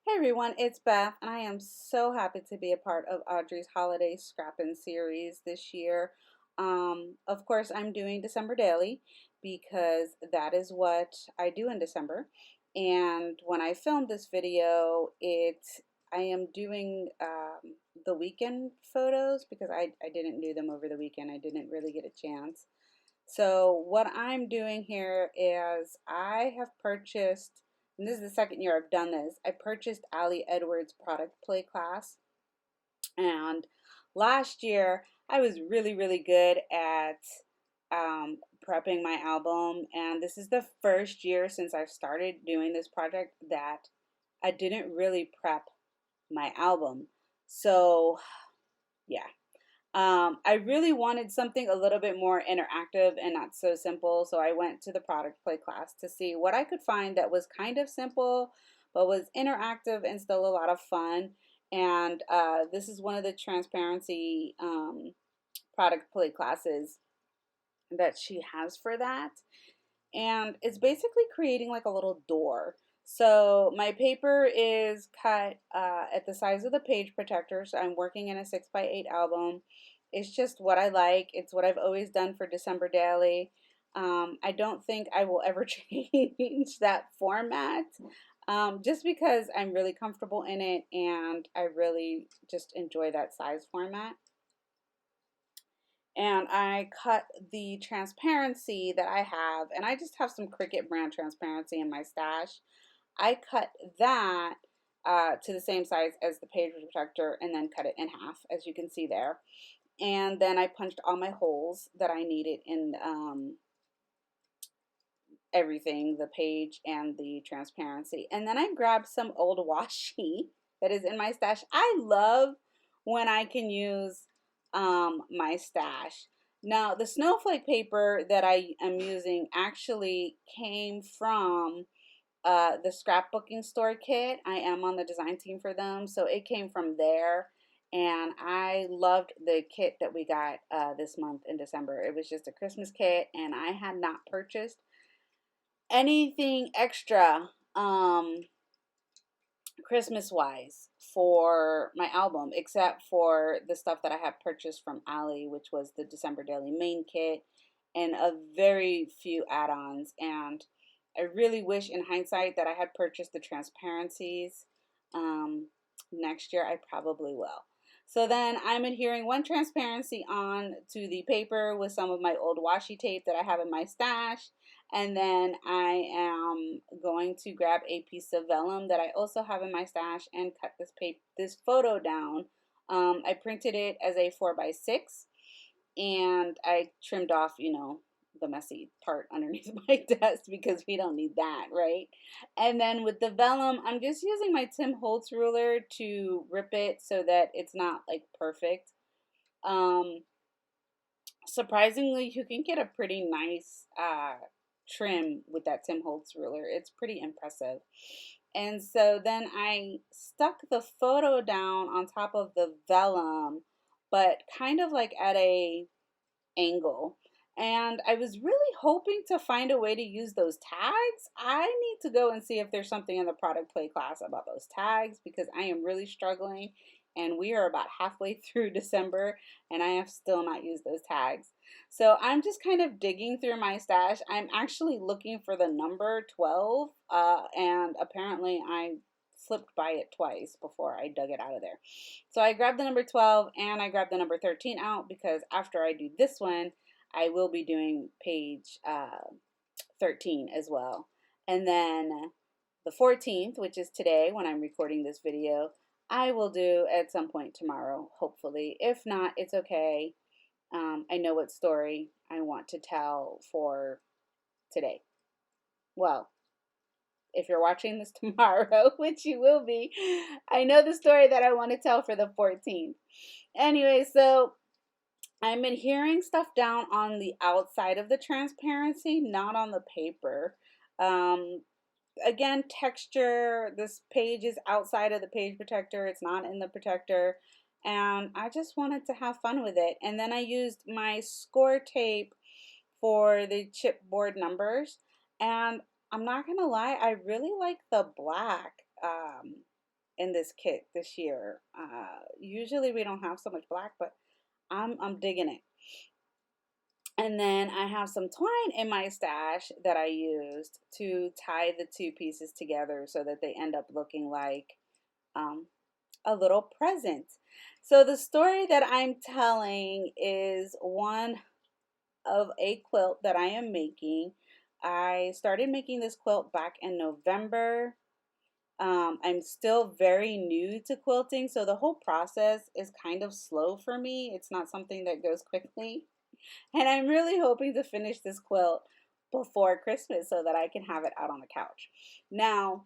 Hey everyone, it's Beth, and I am so happy to be a part of Audrey's Holiday Scrappin' series this year. Of course, I'm doing December Daily because that is what I do in December. And when I filmed this video, I am doing the weekend photos because I didn't do them over the weekend. I didn't really get a chance. So what I'm doing here is I have purchased, and this is the second year I've done this, I purchased Ali Edwards product play class. And last year I was really good at prepping my album. And this is the first year since I've started doing this project that I didn't really prep my album. So yeah, I really wanted something a little bit more interactive and not so simple, so I went to the product play class to see what I could find that was kind of simple, but was interactive and still a lot of fun. And this is one of the transparency product play classes that she has for that. And it's basically creating like a little door. So my paper is cut at the size of the page protector. So I'm working in a 6x8 album. It's just what I like. It's what I've always done for December Daily. I don't think I will ever change that format, just because I'm really comfortable in it and I really just enjoy that size format. And I cut the transparency that I have, and I just have some Cricut brand transparency in my stash. I cut that to the same size as the page protector and then cut it in half, as you can see there. And then I punched all my holes that I needed in everything, the page and the transparency. And then I grabbed some old washi that is in my stash. I love when I can use my stash. Now, the snowflake paper that I am using actually came from the scrapbooking store kit. I am on the design team for them, so it came from there. And I loved the kit that we got this month in December. It was just a Christmas kit, and I had not purchased anything extra Christmas wise for my album, except for the stuff that I had purchased from Ali, which was the December Daily main kit and a very few add-ons. And I really wish in hindsight that I had purchased the transparencies. Next year I probably will. So then I'm adhering one transparency on to the paper with some of my old washi tape that I have in my stash. And then I am going to grab a piece of vellum that I also have in my stash and cut this photo down. I printed it as a 4x6 and I trimmed off, the messy part underneath my desk because we don't need that, right? And then with the vellum, I'm just using my Tim Holtz ruler to rip it so that it's not like perfect. Surprisingly, you can get a pretty nice trim with that Tim Holtz ruler. It's pretty impressive. And so then I stuck the photo down on top of the vellum, but kind of like at a angle. And I was really hoping to find a way to use those tags. I need to go and see if there's something in the product play class about those tags because I am really struggling and we are about halfway through December and I have still not used those tags. So I'm just kind of digging through my stash. I'm actually looking for the number 12 and apparently I flipped by it twice before I dug it out of there. So I grabbed the number 12 and I grabbed the number 13 out because after I do this one, I will be doing page 13 as well. And then the 14th, which is today when I'm recording this video, I will do at some point tomorrow, hopefully. If not, it's okay. I know what story I want to tell for today. Well, if you're watching this tomorrow, which you will be, I know the story that I want to tell for the 14th. Anyway, so I'm adhering stuff down on the outside of the transparency, not on the paper. Again, texture, this page is outside of the page protector. It's not in the protector. And I just wanted to have fun with it. And then I used my score tape for the chipboard numbers. And I'm not going to lie, I really like the black. in this kit this year. Usually we don't have so much black, but I'm digging it. And then I have some twine in my stash that I used to tie the two pieces together so that they end up looking like um, a little present. So the story that I'm telling is one of a quilt that I am making. I started making this quilt back in November. I'm still very new to quilting, so the whole process is kind of slow for me. It's not something that goes quickly. And I'm really hoping to finish this quilt before Christmas so that I can have it out on the couch. Now,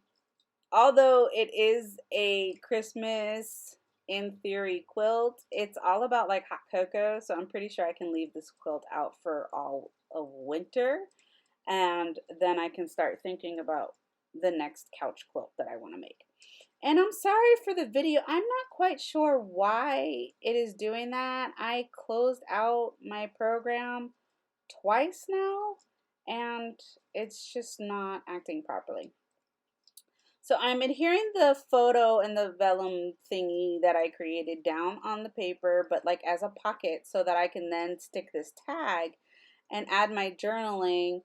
although it is a Christmas in theory quilt, it's all about like hot cocoa, so I'm pretty sure I can leave this quilt out for all of winter, and then I can start thinking about the next couch quilt that I want to make. And I'm sorry for the video. I'm not quite sure why it is doing that. I closed out my program twice now, and it's just not acting properly. So I'm adhering the photo and the vellum thingy that I created down on the paper, but like as a pocket so that I can then stick this tag and add my journaling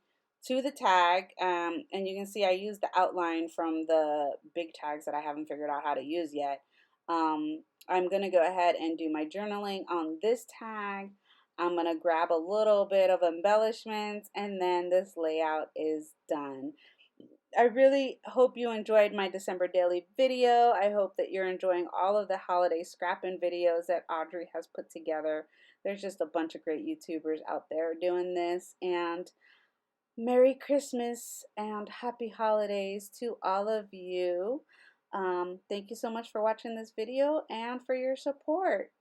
to the tag. And you can see I used the outline from the big tags that I haven't figured out how to use yet. I'm going to go ahead and do my journaling on this tag. I'm going to grab a little bit of embellishments, and then this layout is done. I really hope you enjoyed my December daily video. I hope that you're enjoying all of the holiday scrapping videos that Audrey has put together. There's just a bunch of great YouTubers out there doing this. And Merry Christmas and Happy Holidays to all of you. Thank you so much for watching this video and for your support.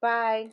Bye.